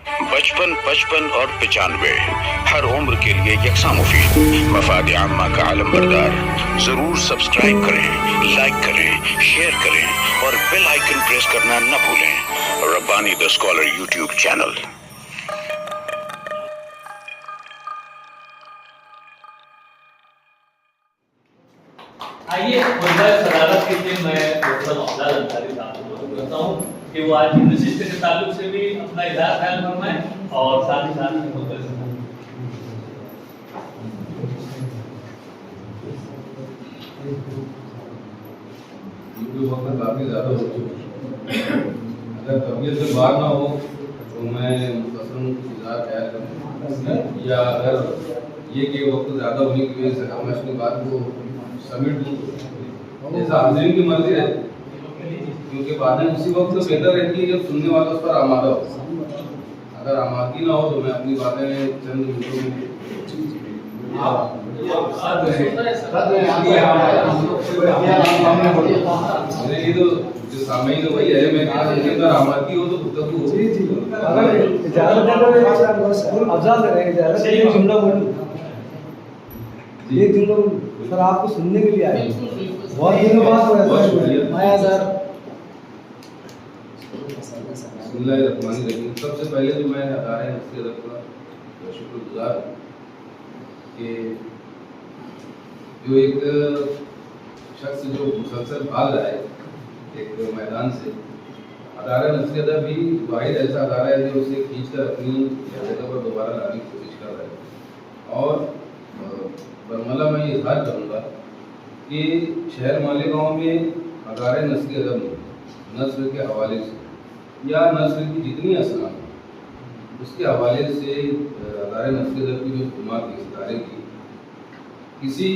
55 55 और 95 हर उम्र के लिए यकसा मुफीद। मफाद आम्मा का आलम बरदार। जरूर सब्सक्राइब करें, लाइक करें, शेयर करें और बेल आइकन प्रेस करना न भूलें। Rabbani the scholar YouTube channel. आइए सदारत के लिए मैं डॉक्टर अफजाल अंसारी साहब को अनुरोध करता हूँ कि वो आज नशिस्त के ताल्लुक से भी अपना इजहार ख्याल फरमाएं और साथ ही साथ वक्त काफ़ी ज़्यादा हो चुका है। अगर तबीयत से बाहर ना हो तो मैं मुख्तसरन इजहार ख्याल करूँ, या अगर ये कि वक्त ज़्यादा होने की वजह से अगर मैं अपनी बात को समेट दूँ जैसा हाज़रीन की मर्जी है, क्योंकि बातें उसी वक्त तो बेहतर रहती है जब सुनने वाला उस पर आमादा हो। अगर आमादगी ना हो तो मैं अपनी बातें चंद मिनटों में ये तो जो सामयीन वही है, मैं अगर आमादगी हो तो गुफ्तगू हो। अगर इजाजत दे तो अफजाल दे रहे हैं, एक जुमला बोलूं, एक जुमला बोलूं सर, आपको सुनने के लिए आए बहुत दिनों बाद हो रहा है माया सर। बिस्मिल्लाहिर्रहमानिर्रहीम। सबसे पहले तो मैं अदारे नस्ल अदब का शुक्रगुजार कि जो एक शख्स जो मुसलसल भाग रहा है एक मैदान से, अदारा नस्ल अदब भी वाहिद ऐसा अदारा है जो उसे खींच कर अपनी जगह पर दोबारा लाने की कोशिश कर रहा है। और बरमला मैं ये इजहार करूँगा कि शहर मालेगांव में अदारा नस्ल अदब में नस्ल के हवाले से या नस्ल की जितनी असलाम उसके हवाले से अदारे नस्ल अदब की जो खदमात की इस अदारे की किसी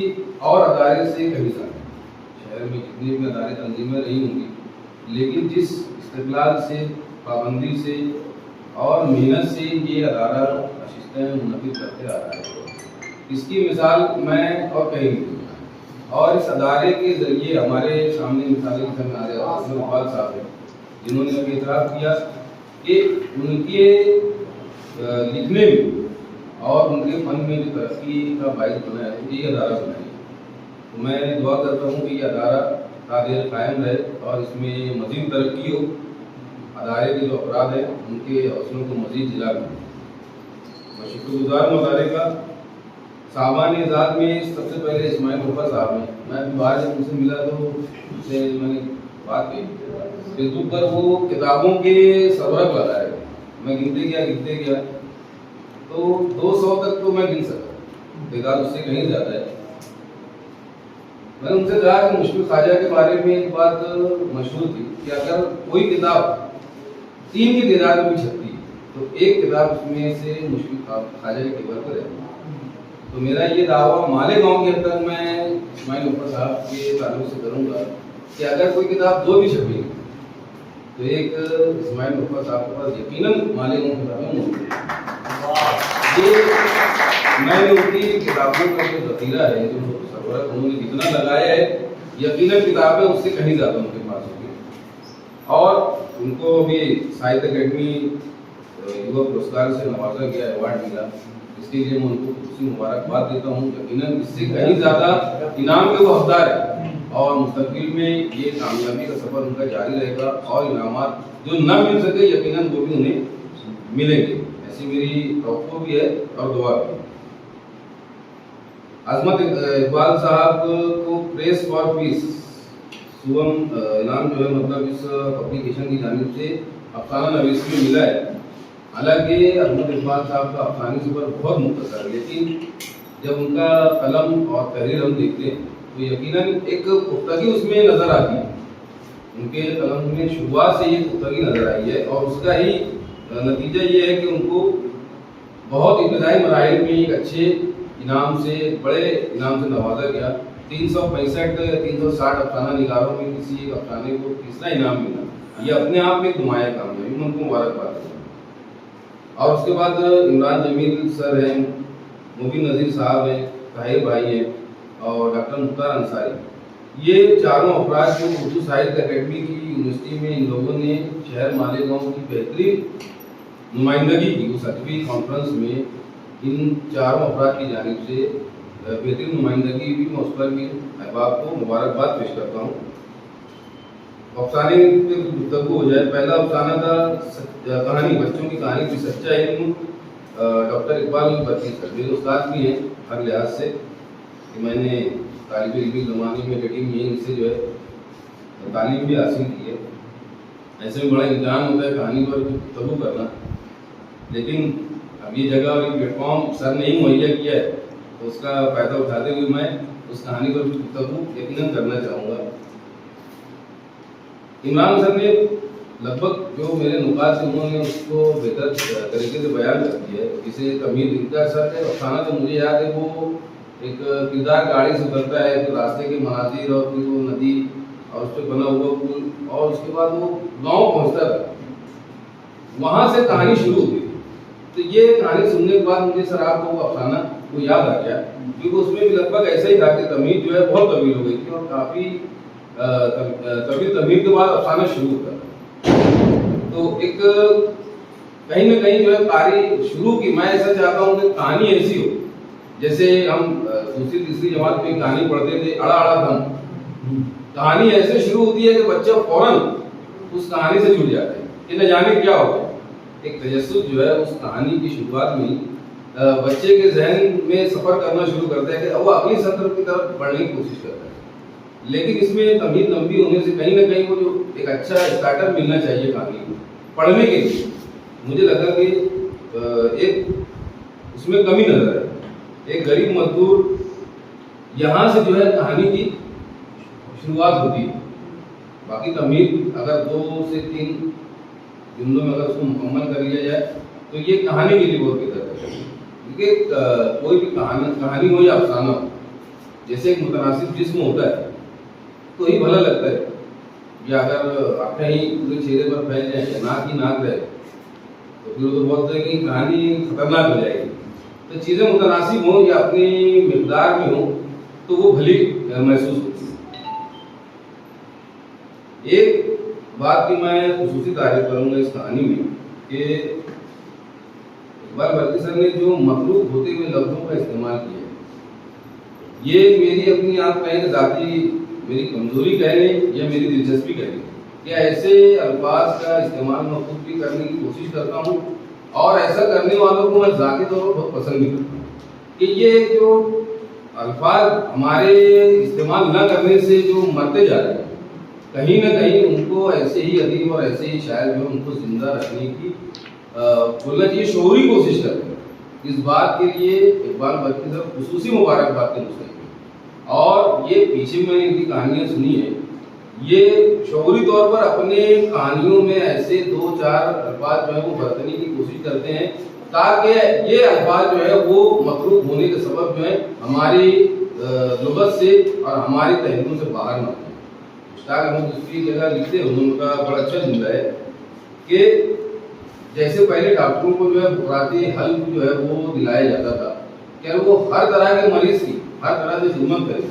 और अदारे से कहीं ज़्यादा शहर में जितनी भी अदारे तंजीमें रही होंगी, लेकिन जिस इस्तिक़लाल से, पाबंदी से और मेहनत से ये अदारा नशिस्तें मुनक़िद करते आ रहा है, इसकी मिसाल मैं और कहीं नहीं। और इस अदारे के ज़रिए हमारे सामने मिसाल के सामने आ रहे आसम इकबाल साहब हैं, जिन्होंने अभी इतराफ़ किया कि उनके लिखने में और उनके फन में जो तरक्की का बाइस बना है ये अदारा बना है। तो मैं दुआ करता हूँ कि ये अदारा तादेर कायम रहे और इसमें मज़ीद तरक्की हो, अदारे के जो अफराद हैं उनके हौसलों को मज़ीद जिला मिले। मैं शुक्रगुजार हूँ अदारे का। सामान ज़ात में सबसे पहले इस्माइल मुफ़ा साहब हैं। मैं अभी बाहर जब उनसे मिला तो उनसे मैंने बात की फेसबुक पर, वो किताबों के सरवरक लगा है। मैं गिनते गया तो 200 तक तो मैं गिन सका, बेकार उससे कहीं ज़्यादा है। मैंने उनसे कहा कि मुश्किल ख्वाजा के बारे में एक बात मशहूर थी कि अगर कोई किताब 3 की तादाद में भी छपती है तो एक किताब उसमें से मुश्किल ख्वाजा के टेबल पर है। तो मेरा ये दावा मालेगांव के अंदर मैं इस्माइल मुफ़ा साहब के ताल्लुक से करूँगा कि अगर कोई किताब 2 भी छपेगी तो एक इस्माइल मुफ़ा साहब के पास यकीनन मालेगांव किताबें मौजूद है। ये मैंने उनकी किताबों का जो ज़ख़ीरा है, जो सरवरक उन्होंने जितना लगाया है, यकीनन किताबें उससे कहीं ज़्यादा उनके पास होंगी। और उनको अभी साहित्य अकेडमी युवा पुरस्कार से नवाजा गया, अवार्ड मिला, इसके लिए मैं उनको खुशी मुबारकबाद देता हूँ। यकीनन इससे कहीं ज़्यादा इनाम के वो हकदार है और मुस्तक़बिल में ये कामयाबी का सफ़र उनका जारी रहेगा और इनामात जो न मिल सके यकीनन वो भी उन्हें मिलेंगे, ऐसी मेरी तवक्को भी है और दुआ भी। अज़मत इकबाल साहब को प्रेस फॉर पीस सुवम इनाम जो है मतलब इस पब्लिकेशन की जानिब से अफ़साना नवीस में मिला है। हालांकि अज़मत इकबाल साहब का अफ़सानी सफ़र बहुत मुख्तसर है, लेकिन जब उनका कलम और तहरीर हम देखते हैं तो यकीनन एक पुख्तगी उसमें नज़र आती है। उनके कलम में शुरुआत से ये पुख्तगी नज़र आई है और उसका ही नतीजा ये है कि उनको बहुत इब्तदाई मराहिल में एक अच्छे इनाम से, बड़े इनाम से नवाजा गया। 365 या 360 अफसाना निगारों में किसी एक अफसाने को तीसरा इनाम मिला, ये अपने आप में एक नुमाया कामयाबी, मैं उनको मुबारकबाद देता हूँ। और उसके बाद इमरान जमील सर हैं, मुबीन नज़ीर साहब हैं, ताहिर भाई हैं और डॉक्टर मुख्तार अंसारी। ये चारों अफराद जो उर्दू साहित्य अकेडमी की यूनिवर्सिटी में इन लोगों ने शहर मालेगांव की बेहतरीन नुमाइंदगी की उस हटवी कॉन्फ्रेंस में इन चारों अफराद की जानिब से बेहतरीन नुमाइंदगी भी मैं उस पर भी अहबाब को मुबारकबाद पेश करता हूँ। अफसाने पे गुफ्तगू हो जाए। पहला अफसाना था कहानी, बच्चों की कहानी की सच्चा इल्म। डॉक्टर इकबाल बच्ची सर मेरे उस्ताद भी हैं हर लिहाज से कि मैंने तालिब इल्मी ज़माने में कटीम यहीं से जो है तालीम भी हासिल की है। ऐसे में बड़ा इम्तहान होता है कहानी पर गुफ्तगू करना, लेकिन अब ये जगह और ये प्लेटफॉर्म सर ने ही मुहैया किया है, तो उसका फ़ायदा उठाते हुए मैं उस कहानी पर गुफ्तगू यकीनन करना चाहूँगा। इमरान सर ने लगभग जो मेरे नुकात से उन्होंने उसको बेहतर तरीके से बयान कर दिया है। जिसे तमीर दिखता सर है अफसाना तो मुझे याद है, वो एक किरदार गाड़ी से उतरता है, तो रास्ते के मनाजिर और फिर वो नदी और उस पर बना हुआ पुल और उसके बाद वो गांव पहुंचता था, वहां से कहानी शुरू हुई। तो ये कहानी सुनने के बाद मुझे सर आपको वो अफसाना वो याद आ गया, क्योंकि उसमें भी लगभग ऐसा ही था कि तमीर जो है बहुत तवील हो गई थी और काफ़ी तमीर के बाद अफसाना शुरू होता था। तो एक कहीं न कहीं जो है कारी शुरू की, मैं ऐसा चाहता हूँ कि कहानी ऐसी हो जैसे हम दूसरी तीसरी जमात में कहानी पढ़ते थे, अड़ा अड़ा दम। कहानी ऐसे शुरू होती है कि बच्चा फौरन उस कहानी से जुड़ जाता है कि न जाने क्या होगा। एक तजस्सुस जो है उस कहानी की शुरुआत में बच्चे के जहन में सफर करना शुरू करता है कि वो अगली सत्र की तरफ बढ़ने की कोशिश करता है। लेकिन इसमें तमीज़ लंबी होने से कहीं ना कहीं वो जो एक अच्छा स्टार्टर मिलना चाहिए कहानी को पढ़ने के लिए, मुझे लगा कि एक उसमें कमी नजर है। एक गरीब मजदूर यहाँ से जो है कहानी की शुरुआत होती है। बाकी तमीज़ अगर 2 से 3 जुमलों में अगर उसको मुकम्मल कर लिया जाए तो ये कहानी के लिए बहुत बेहतर है। क्योंकि कोई भी कहानी हो या अफसाना हो, जैसे एक मुतनासिब जिस्म होता है तो ही भला लगता है, या अगर आँखें ही पूरे चेहरे पर फैल जाए या नाक ही नाक रहे तो फिर तो बहुत तरह की कहानी खतरनाक हो जाएगी। तो चीज़ें मुतनासिब हों या अपनी मिकदार में हो तो वो भली महसूस होती है। एक बात की मैं खुसूसी तारीफ करूँगा इस कहानी में कि इकबाल बर्की सर ने जो मखलूक होते हुए लफ्ज़ों का इस्तेमाल किया है, ये मेरी अपनी आप कहें कि ज़ाती मेरी कमज़ोरी कह लें या मेरी दिलचस्पी कह लें कि ऐसे अल्फाज का इस्तेमाल मैं खुद भी करने की कोशिश करता हूँ और ऐसा करने वालों को मैं ज़ाती तौर पर बहुत पसंद भी करता हूँ कि ये जो अल्फाज हमारे इस्तेमाल न करने से जो मरते जा रहे हैं, कहीं ना कहीं उनको ऐसे ही अदीब और ऐसे ही शायर जो उनको जिंदा रखने की बोलना चाहिए शौरी कोशिश करते हैं। इस बात के लिए इकबाल बर्की सर खुसूसी मुबारकबाद के मुस्तहिक हैं। और ये पीछे मैंने इनकी कहानियाँ सुनी है, ये शौरी तौर पर अपने कहानियों में ऐसे 2-4 अल्फाज जो है वो बरतने की कोशिश करते हैं ताकि ये अल्फाज जो है वो मकरूह होने के सबब जो है हमारी लुगत से और हमारी तहरीरों से बाहर ना आए। मुश्ताक अहमद उसकी जगह लिखते हैं, उनका बड़ा अच्छा जुमला है कि जैसे पहले डॉक्टरों को जो है बुराती हल जो है वो दिलाया जाता था, क्या वो हर तरह के मरीज की हर तरह से खिदमत करें,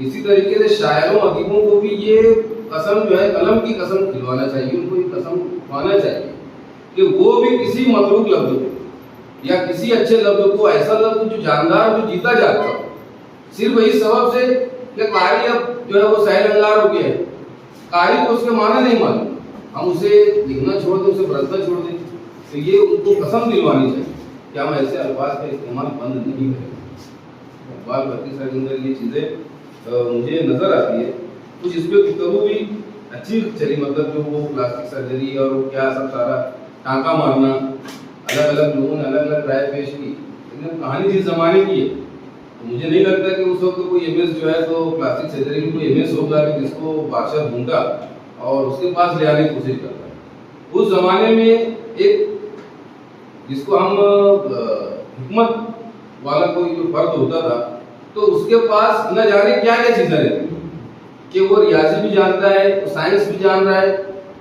इसी तरीके से शायरों अदीबों को भी ये कसम जो है कलम की कसम खिलवाना चाहिए, उनको ये कसम खुआना चाहिए कि वो भी किसी मतलूब लफ्ज़ को या किसी अच्छे लफ्ज़ को, ऐसा लफ्ज़ जो जानदार जो जीता जाता हो, सिर्फ इस सबब से कि कारी अब जो है वो सैल अंगार हो गया है, कारी को उसके माना नहीं मालूम, हम उसे लिखना छोड़ दें, उसे बरतना छोड़ दें, तो ये उनको कसम दिलवानी चाहिए कि हम ऐसे अल्फाज का इस्तेमाल बंद नहीं करेंगे। इकबाल बर्की सर के अंदर ये चीज़ें मुझे नज़र आती है। कुछ इस पर गुफ्तगू भी अच्छी चली, मतलब जो वो प्लास्टिक सर्जरी और वो क्या सब सारा टाँका मारना, अलग अलग लोगों ने अलग अलग राय पेश की, लेकिन कहानी जिस ज़माने की है तो मुझे नहीं लगता कि उस वक्त कोई एमएस जो है तो प्लास्टिक सर्जरी में कोई एमएस होगा कि जिसको बादशाह ढूंढा और उसके पास ले आने की कोशिश करता है। उस ज़माने में एक जिसको हम हिकमत वाला कोई जो फर्द होता था तो उसके पास न जाने क्या क्या चीज़ें रहती कि वो रियाजी भी जानता है, वो साइंस भी जान रहा है,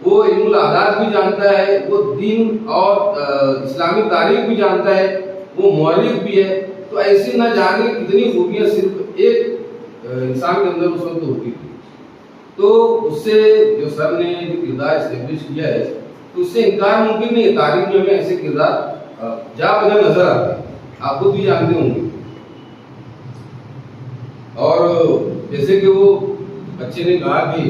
वो इल्मुल आदात भी जानता है, वो दीन और इस्लामी तारीख भी जानता है, वो मौलिक भी है। तो ऐसी न जाने कितनी खूबियाँ सिर्फ एक इंसान के अंदर उस वक्त होती थी। तो उससे जो सर ने जो किरदार इस्टेब्लिश किया है तो उससे इनकार मुमकिन नहीं है। तारीख में हमें ऐसे किरदार जा बजा नजर आते हैं, आप खुद भी जानते होंगे। और जैसे कि वो बच्चे ने कहा कि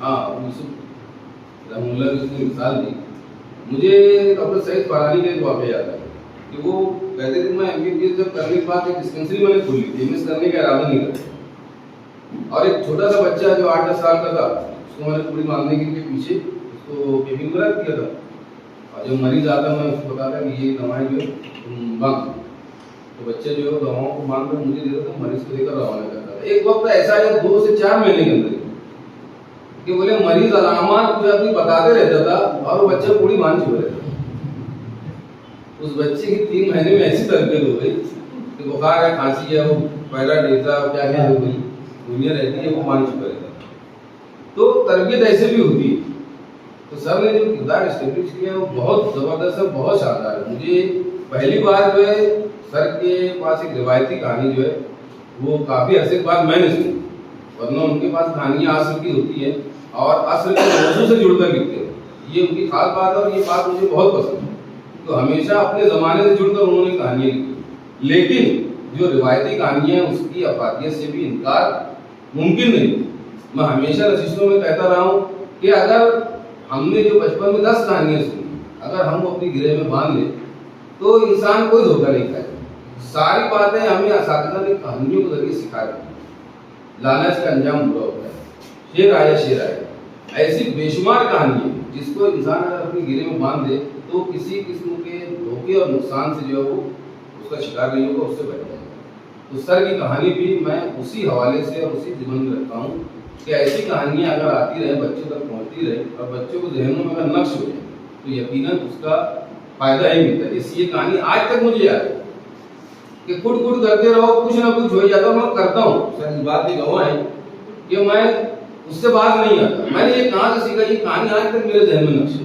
हाँ यूसुफ रहमुल्लाह की उसने मिसाल दी, मुझे डॉक्टर सईद फरहानी का एक वाक़या याद है कि वो कहते थे मैं MBBS जब करने के बाद एक डिस्पेंसरी मैंने खोली थी, MS करने का इरादा नहीं था, और एक छोटा सा बच्चा जो 8-10 साल का था उसको मैंने पूरी मारने के लिए पीछे उसको केबिन में रख दिया था, और जब मरीज आता मैं उसको बताता कि ये दवाएं जो बांध, तो बच्चे जो है दवाओं को बांध कर मुझे देता था, मरीज को लेकर रवाना करता था। एक वक्त ऐसा है 2 से 4 महीने के अंदर कि बोले मरीज अलामत जो अपनी बताते रहता था और वो बच्चा पूरी मान चुका रहता था। उस बच्चे की 3 महीने में ऐसी तरबियत हो गई कि बुखार है, खांसी है, वो पहला डेटा क्या क्या हो गई दुनिया रहती है, वो मान चुका रहता था। तो तरबियत ऐसे भी होती है। तो सर ने जो किरदार एस्टेब्लिश किया वो बहुत ज़बरदस्त है, बहुत शानदार है। मुझे पहली बार जो है सर के पास एक रिवायती कहानी जो है वो काफ़ी अरसे के बाद मैंने सुनी, वरना उनके पास कहानियाँ असर की होती है और असर के मौजूद से जुड़कर लिखते हैं, ये उनकी खास बात है और ये बात मुझे बहुत पसंद है। तो हमेशा अपने ज़माने से जुड़कर उन्होंने कहानियाँ लिखी, लेकिन जो रिवायती कहानियाँ हैं उसकी अफादियत से भी इनकार मुमकिन नहीं। मैं हमेशा नशिस्तों में कहता रहा हूँ कि अगर हमने जो बचपन में 10 कहानियाँ सुनी, अगर हम अपनी गिरह में बांध लें तो इंसान कोई धोखा नहीं खाएगा। सारी बातें हमें असातिज़ा ने कहानियों के जरिए सिखा दी। लालच का अंजाम बुरा होता है, शेर आया शेर आया, ऐसी बेशुमार कहानी है जिसको इंसान अगर अपनी गिरह में बांध दे तो किसी किस्म के धोखे और नुकसान से जो है वो उसका शिकार नहीं होगा, उससे बच जाएगा। तो सर की कहानी भी मैं उसी हवाले से और उसी दिमाग में रखता हूँ कि ऐसी कहानियाँ अगर आती रहे, बच्चों तक पहुँचती रहे और बच्चों को जहनों में अगर नक्श हो जाए तो यकीनन उसका फायदा ही मिलता है। इसलिए कहानी आज तक मुझे याद है कि कुट कुट करते रहो, कुछ ना कुछ हो जाता, मैं करता हूँ। सर इस बात की गवाह है कि मैं उससे बात नहीं आता। मैंने ये कहाँ से सीखा, ये कहानी आज तक मेरे जहन में नक्श है।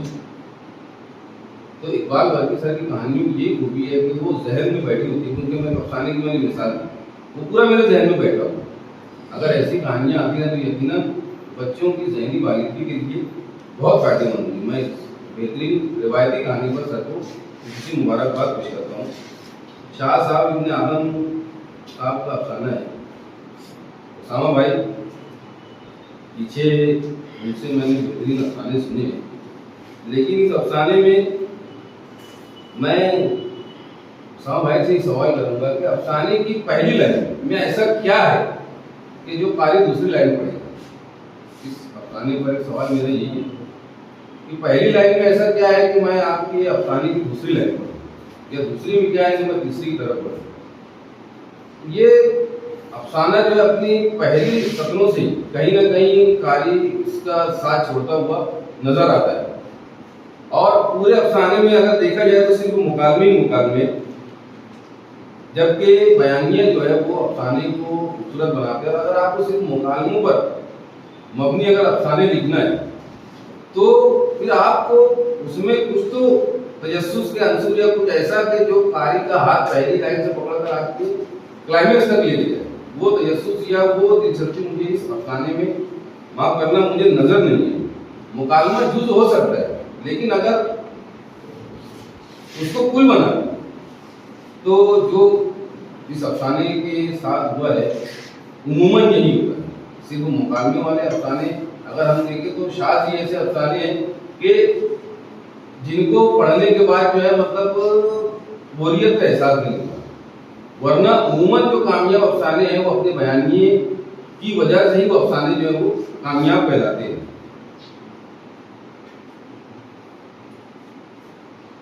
तो इकबाल वर्की सर की कहानी में ये खूबी है कि वो जहन में बैठी होती है, क्योंकि मैं अफसाने की मैंने मिसाल दी, वो पूरा मेरे जहन में बैठा हुआ। अगर ऐसी कहानियाँ आती हैं तो यकीनन बच्चों की जहनी बालिगी के लिए बहुत फायदेमंद होगी। मैं इस बेहतरीन रिवायती कहानी पर सर को किसी मुबारकबाद पेश करता हूँ। शाह साहब इब्न आदम साहब का अफसाना है। उसामा भाई पीछे उनसे मैंने बेहतरीन अफसाने सुने, लेकिन इस अफसाने में मैं उसामा भाई से सवाल करूंगा कि अफसाने की पहली लाइन में ऐसा क्या है कि जो कारी दूसरी लाइन पढ़ेगा। इस अफसाने पर एक सवाल मेरा यही है कि पहली लाइन में ऐसा क्या है कि मैं आपकी अफसाने की दूसरी लाइन पढ़ूं, या दूसरी में क्या है कि मैं तीसरी की तरफ पढ़ूं। ये अफसाना जो है अपनी पहली सतरों से कहीं ना कहीं कारी इसका साथ छोड़ता हुआ नजर आता है, और पूरे अफसाने में अगर देखा जाए तो सिर्फ मुकालमे ही मुकालमे, जबकि बयानिया जो है वो अफसाने को खूबसूरत बनाते हैं। अगर आपको सिर्फ मुकालमों पर मबनी अगर अफसाने लिखना है तो फिर आपको उसमें कुछ तो तजस्सुस के अंसुर या कुछ ऐसा कि जो कारी का हाथ पहली लाइन से पकड़कर आपको क्लाइमेक्स तक ले जाए, वो तजस्सुस या वो दिलचस्पी मुझे इस अफसाने में माफ करना मुझे नजर नहीं है। मुकालमा जुज हो सकता है, लेकिन अगर उसको कुल बना तो जो इस अफसाने के साथ हुआ है उमूमन यही होता है। सिर्फ मुकालमे वाले अफसाने अगर हम देखें तो शायद ये ऐसे अफसाने हैं कि जिनको पढ़ने के बाद जो है मतलब बोरियत का एहसास नहीं होता, वरना उमूमन जो कामयाब अफसाने हैं वो अपने बयानिए की वजह से ही वो अफसाने जो है वो कामयाब कहलाते हैं।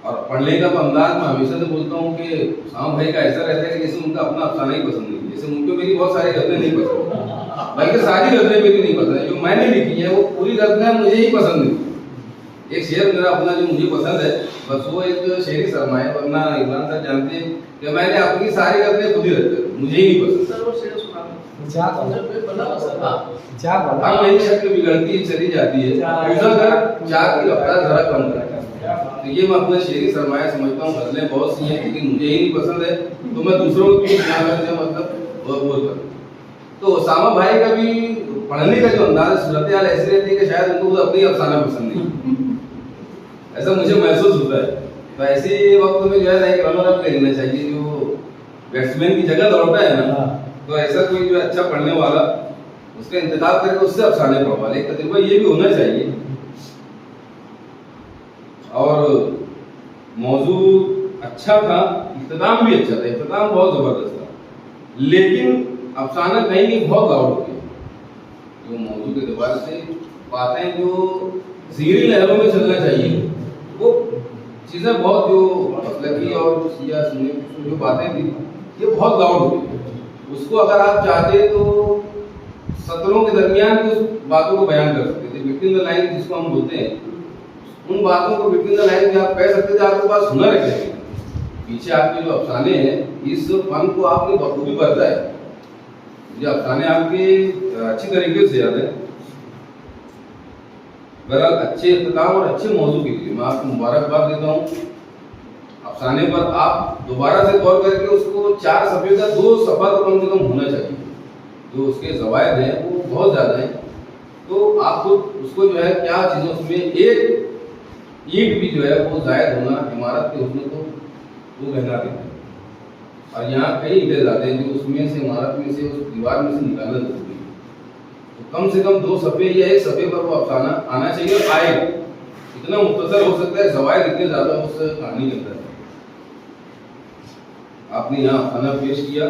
और पढ़ने का अंदाज मैं हमेशा से बोलता हूँ कि शाम भाई का ऐसा रहता है कि जैसे उनका अपना अफसाना ही पसंद नहीं, जैसे उनको मेरी बहुत सारी गज़लें नहीं पसंद, बल्कि सारी गज़लें मेरी नहीं पसंद है। जो मैंने लिखी है वो पूरी गज़लें मुझे ही पसंद नहीं। एक शेर मेरा अपना जो मुझे पसंद है बस वो एक शेरी शर्मा है, वरना इमरान सर जानते हैं कि मैंने अपनी सारी गज़लें खुद ही रखी, मुझे ही नहीं पसंद। हम मेरी शक्ल बिगड़ती चली जाती है, चार की रफ्तार जरा कम करें। तो ये मैं अपना शेरी सरमाया समझता हूँ। गज़लें बहुत सी हैं लेकिन मुझे ही नहीं पसंद है, तो मैं दूसरों को क्यों मतलब बोल कर। तो उसामा भाई का भी पढ़ने का जो अंदाज सूरत हाल ऐसी रहती है कि शायद उनको अपनी अफसाना पसंद नहीं। ऐसा मुझे महसूस होता है। तो ऐसे वक्त में जो है एक रनर अप ले लेना चाहिए, जो बैट्समैन की जगह दौड़ता है ना, तो ऐसा कोई जो अच्छा पढ़ने वाला उसका इंतजार करके उससे अफसाने पढ़वा ले। तजुर्बा ये भी होना चाहिए। और मौजू अच्छा था, इख्तिताम भी अच्छा था, इख्तिताम बहुत जबरदस्त था, लेकिन अफसाना कहीं नहीं बहुत लाउड हो गया। जो मौजू के दोबारा से बातें जो ज़ीरी लहरों में चलना चाहिए, वो चीज़ें बहुत जो मसलकी और सिया सुन्नी जो बातें थी, ये बहुत लाउड हो गई। उसको अगर आप चाहते तो सत्रों के दरमियान भी उस बातों को बयान कर सकते थे, बिटवीन द लाइन जिसको हम बोलते हैं, उन बातों को बिटवीन द लाइन में आप कह सकते थे। आपके पास हुनर है, पीछे आपके जो अफसाने हैं, इस फन को आपने बखूबी बरता है। मुझे अफसाने आपके अच्छी तरीके से याद है। बहरहाल अच्छे इख्तिताम और अच्छे मौजू के लिए मैं आपको मुबारकबाद देता हूँ। अफसाने पर आप दोबारा से गौर करके उसको 4 सफ़े का 2 सफ़ा तो कम से कम होना चाहिए। जो उसके ज़वायद हैं वो बहुत ज़्यादा हैं, तो आप खुद उसको जो है क्या चीज़ें उसमें एक ईंट भी जो है वो जायद होना इमारत के उसमें तो वो कहना देता है। और यहाँ कई ईंटें ज़्यादा हैं जो उसमें से इमारत में से उस दीवार में से निकालना जरूरी है। तो कम से कम 2 सफ़े या 1 सफ़े पर वो अफसाना आना चाहिए और आएगा। इतना मुख्तसर हो सकता है, ज़वायद इतने ज़्यादा उस कहानी के अंदर है। आपने यहाँ अफसाना पेश किया,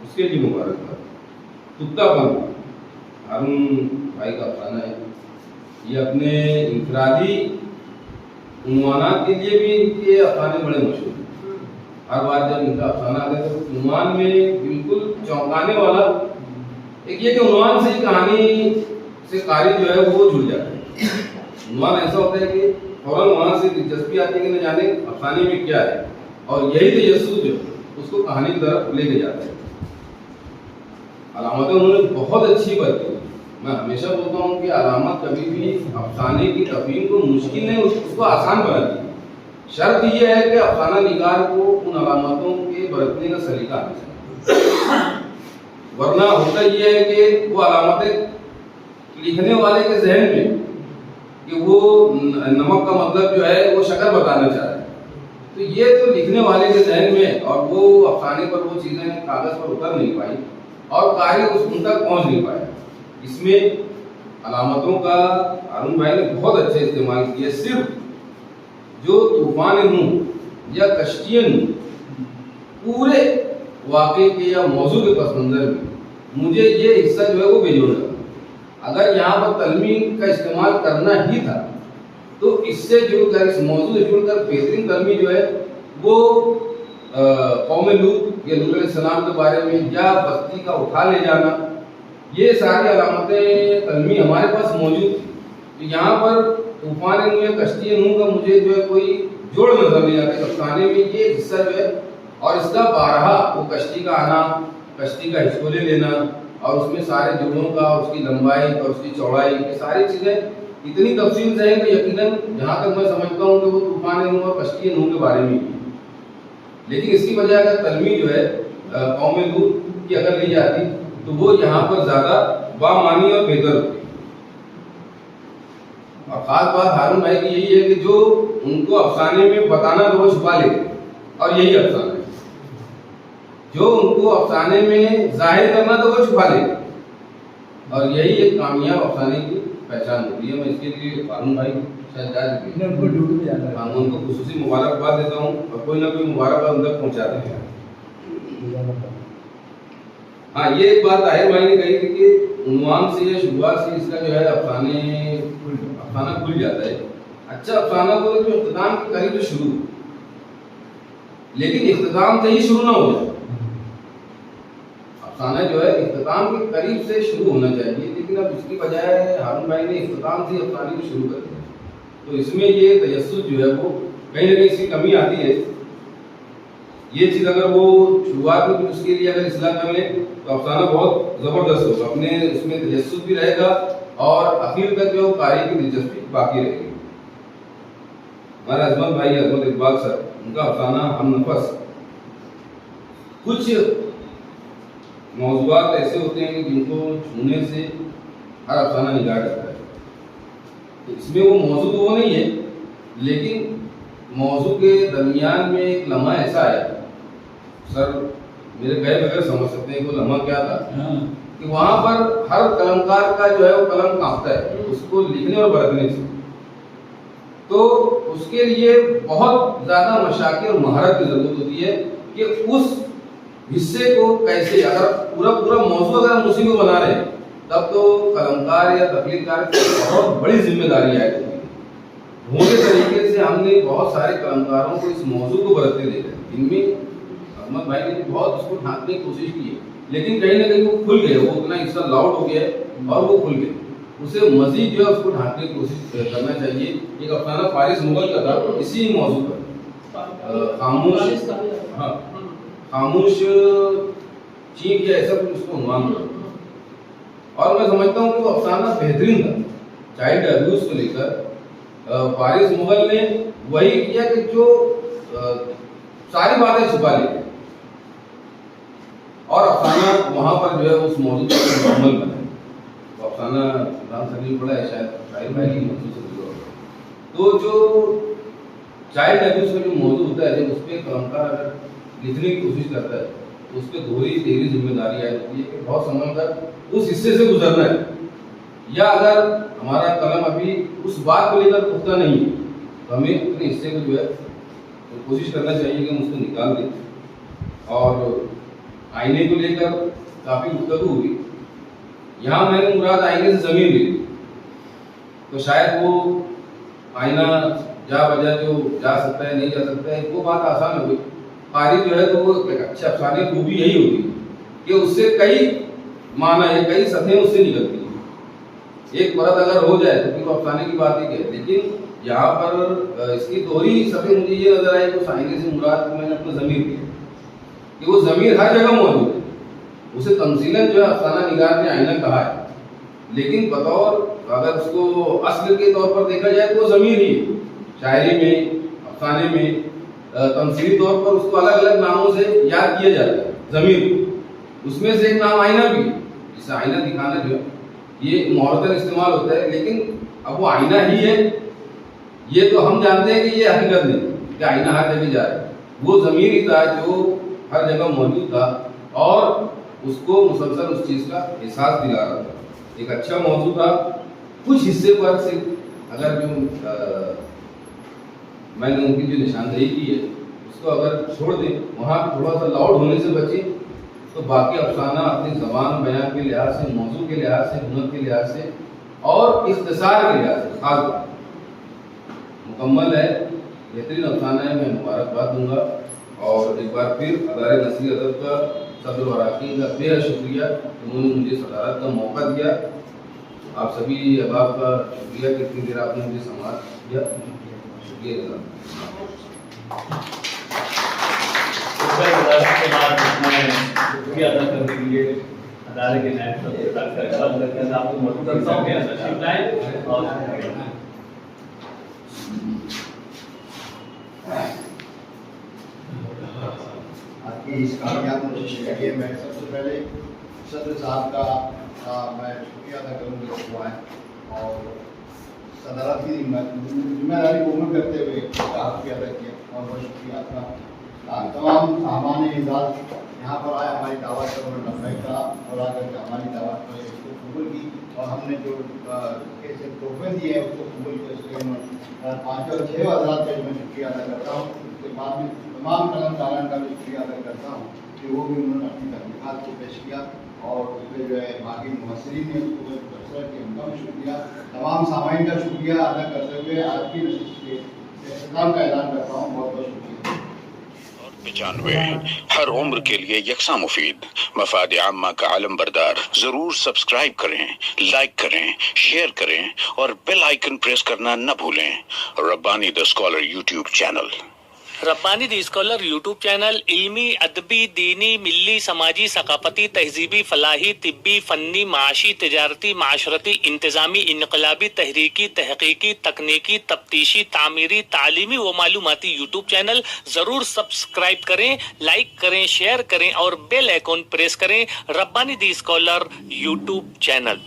उसके लिए मुबारकबाद। कुत्तापन हारून भाई का अफसाना है। ये अपने इंफरादी उन्वानात के लिए भी इनके अफसाने बड़े मशहूर हैं। हर बार जब इनका अफसाना आता है तो उन्वान में बिल्कुल चौंकाने वाला एक ये कि उन्वान से ही कहानी से कारी जो है वो जुड़ जाता है। उन्वान ऐसा होता है कि फौरन वहाँ से दिलचस्पी आती है कि न जाने अफसाने में क्या है, और यही तजस्सुस जो उसको कहानी की तरफ लेके जाता है। अलामतें उन्होंने बहुत अच्छी बरती। मैं हमेशा बोलता हूँ कि अलामत कभी भी अफसाने की तफहीम को मुश्किल नहीं, उसको आसान बनाती है। शर्त यह है कि अफसाना निगार को उन अलामतों के बरतने का सलीका आना चाहिए, वरना होता यह है कि वो अलामतें लिखने वाले के जहन में कि वो नमक का मतलब जो है वो शक्कर बताना चाह रहा है, तो ये तो लिखने वाले के जहन में, और वो अफसाने पर वो चीज़ें कागज़ पर उतर नहीं पाई और कारी उन तक पहुँच नहीं पाया। इसमें अलामतों का हारून भाई ने बहुत अच्छा इस्तेमाल किया। सिर्फ जो तूफान नूह या कश्ती नूह पूरे वाक़े के या मौजू के पस मंज़र में मुझे ये हिस्सा जो है वो बेजोड़ लगा। अगर यहाँ पर तलमी का इस्तेमाल करना ही था तो इससे जुड़कर, इस मौजू से जुड़कर बेहतरीन तलमी जो है वो कौम लूत या लूत अलैहिस्सलाम के बारे में या बस्ती का उठा ले जाना, ये सारी अलामतें तलमी हमारे पास मौजूद थी। तो यहाँ पर तूफान नूह या कश्ती नूह का मुझे जो है कोई जोड़ नजर नहीं आता। अफसाने में ये हिस्सा जो है और इसका बारहा वो कश्ती का आना, कश्ती का हिस्सोले लेना और उसमें सारे जोड़ों का, उसकी लंबाई और उसकी चौड़ाई, ये सारी चीज़ें इतनी तफसील से हैं कि यकीनन जहाँ तक मैं समझता हूँ कि वो तूफान नूह और कश्ती नूह के बारे में ही। लेकिन इसकी वजह अगर तलमी जो है कौम लूत की अगर ली जाती तो वो यहाँ पर ज़्यादा बामानी और बेहतर होती। और ख़ास बात हारून भाई की यही है कि जो उनको अफसाने में बताना तो वो छुपा लेते, और यही अफसाना है। जो उनको अफसाने में जाहिर करना तो वो छुपा लेते, और यही एक कामयाब अफसाने की पहचान होती है। मैं इसके लिए हारून भाई शायद उनको ड्यूटी में जाना है, हाँ, उनको खुसूसी मुबारकबाद देता हूँ और कोई ना कोई मुबारकबाद उन तक पहुँचा देते हैं। हाँ, ये एक बात ताहिर भाई ने कही थी कि उन्वान से या शुरुआत से इसका जो है अफसाना खुल जाता है। अच्छा, अफसाना को तो इख्तिताम के करीब से शुरू, लेकिन इख्तिताम से ही शुरू ना हो जाए। अफसाना जो है इख्तिताम के करीब से शुरू होना चाहिए, लेकिन अब इसकी बजाय हारून भाई ने इख्तिताम से अफसाने को शुरू कर दिया। तो इसमें ये तजस्सुस जो है वो कहीं ना कहीं इसकी कमी आती है। ये चीज़ अगर वो शुरुआत में उसके लिए अगर इस्लाह कर ले तो अफसाना बहुत ज़बरदस्त होगा, अपने इसमें तजस्सुस भी रहेगा और आखिर तक जो कारी की दिलचस्पी बाकी रहेगी। हमारे अजमत भाई अजमत इकबाल सर, उनका अफसाना हम नफस, कुछ मौज़ूआत ऐसे होते हैं कि जिनको छूने से हर अफसाना निगाह करता है। तो इसमें वो मौजू तो वो नहीं है, लेकिन मौजू के दरमियान में एक लम्हा ऐसा आया, सर मेरे कहे बगैर समझ सकते हैं कि वो लम्हा क्या था, कि वहाँ पर हर कलमकार का जो है वो कलम कांपता है उसको लिखने और बरतने से। तो उसके लिए बहुत ज़्यादा मशाक़त और महारत की ज़रूरत होती है कि उस हिस्से को कैसे, अगर पूरा मौजू अगर हम उसी को बना रहे हैं तब तो कलमकार या तख्लीक़कार की बहुत बड़ी जिम्मेदारी आएगी। होने तरीके से हमने बहुत सारे कलमकारों को इस मौजू को बरतने देखा है, इनमें अहमद भाई ने भी बहुत उसको ढांकने की कोशिश की है, लेकिन कहीं ना कहीं वो खुल गए, वो उतना हिस्सा लाउड हो गया है और वो खुल गए। उसे मजीद जो है उसको ढांकने की कोशिश करना चाहिए। एक अफसाना फारिस मुगल का था इसी मौजू पर, खामोश, हाँ खामोश चीख या ऐसा कुछ उसको उन्वान था, और मैं समझता हूँ कि वो अफसाना बेहतरीन था। चाइल्ड अब्यूज को लेकर फारिस मुगल ने वही किया कि जो सारी बातें छुपा ली और अफसाना वहाँ पर जो है उस मौजू पर मुकम्मल बना। तो अफसाना राम सलीम पढ़ा है शायद शाहिर भाई की मौजू से जुड़ा होगा। तो जो चाइल्ड अब्यूज का जो मौजू होता है, जब उस पर कलमकार अगर लिखने की कोशिश करता है तो उस पर दोहरी तेरी जिम्मेदारी आई होती है कि बहुत समय तक उस हिस्से से गुजरना है, या अगर हमारा कलम अभी उस बात को लेकर पुख्ता नहीं है तो हमें अपने हिस्से को जो है तो कोशिश करना चाहिए कि हम उसको निकाल दें। और आईने को लेकर काफ़ी गुफ्तगू हुई, यहाँ मैंने मुराद आईने से ज़मीन ली, तो शायद वो आईना जा बजा जो जा सकता है नहीं जा सकता है वो बात आसान हो गई। कारी जो है तो वो अच्छे अफसाने की खूबी यही होती है कि उससे कई माना है, कई सतहें उससे निकलती हैं। एक परत अगर हो जाए तो फिर अफसाने की बात ही है, लेकिन यहाँ पर इसकी दोहरी सतह मुझे ये नजर आई कि उस आईने से मुराद मैंने अपना ज़मीर लिया कि वो ज़मीर हर जगह मौजूद है। उसे तमसीलन जो है अफसाना निगार ने आईना कहा है, लेकिन बतौर अगर उसको अस्ल के तौर पर देखा जाए तो वो ज़मीर ही है। शायरी में, अफसाने में, तमसीली तौर पर उसको अलग अलग नामों से याद किया जाता है ज़मीर। उसमें से एक नाम आईना भी, जिसे आईना दिखाना जो है ये मुहर्रतन इस्तेमाल होता है, लेकिन अब वो आईना ही है ये तो हम जानते हैं कि ये हकीकत नहीं कि आईना हर जगह जा रहा है। वो ज़मीर ही था जो हर जगह मौजूद था और उसको मुसलसल उस चीज़ का एहसास दिला रहा था। एक अच्छा मौजू था, कुछ हिस्से पर से अगर जो मैंने उनकी जो निशानदेही की है उसको अगर छोड़ दें, वहाँ थोड़ा सा लाउड होने से बचें, तो बाकी अफसाना अपनी ज़बान बयान के लिहाज से, मौजू के लिहाज से, हुनर के लिहाज से और इख्तिसार के लिहाज से खास मुकम्मल है, बेहतरीन अफसाना है। मैं मुबारकबाद दूंगा और एक बार फिर अदारे नसरी अदब का सदर वराकीन का बेहद शुक्रिया, उन्होंने मुझे सदारत का मौका दिया। आप सभी अहबाब का शुक्रिया कि इतनी देर आपने मुझे समाज दिया। शुक्रिया। के बाद मैं शुक्रिया अदा करने के लिए अदारे के नायब सदर आपको मौजूद करता हूँ और आपकी इस कामयाब कोशिश के लिए मैं सबसे पहले सदर साहब का मैं शुक्रिया अदा करूँगा हुआ है और सदारत की जिम्मेदारी को पूर्ण करते हुए शुक्रिया अदा किया और बहुत शुक्रिया आपका। तमाम सामान इजाज़ यहाँ पर आए, हमारी दावत पर उन्होंने लब्बैक कहा और आकर के हमारी दावत पर इसको कबूल की और हमने जो कैसे तोहफे दिए हैं उसको कबूल किया। इसलिए 5 और 6 हज़रात का मैं शुक्रिया अदा करता हूँ। उसके बाद में तमाम कलमकारान का भी शुक्रिया अदा करता हूँ कि वो भी उन्होंने अपनी तहकीक़ात को पेश किया और उसमें जो है बाकी मुहस्सिरीन ने उसको बसर के उनका भी शुक्रिया, तमाम सामाइन का शुक्रिया अदा करते हुए आज की नशिस्त के इख्तिताम का ऐलान करता हूँ। बहुत बहुत शुक्रिया। 95 हर उम्र के लिए यकसा मुफीद, मफाद आम्मा का आलम बरदार। जरूर सब्सक्राइब करें, लाइक करें, शेयर करें और बेल आइकन प्रेस करना न भूलें। Rabbani the scholar YouTube channel. Rabbani the scholar YouTube channel इल्मी, अदबी, दीनी, मिल्ली, समाजी, सकाफती, तहजीबी, फलाही, तिब्बी, फन्नी, माशी, तिजारती, माशरती, इंतजामी, इनकलाबी, तहरीकी, तहकीकी, तकनीकी, तफ्तीशी, तामीरी, तालीमी व मालूमाती यूट्यूब चैनल जरूर सब्सक्राइब करें, लाइक करें, शेयर करें और बेल आइकॉन प्रेस करें। Rabbani the scholar YouTube channel.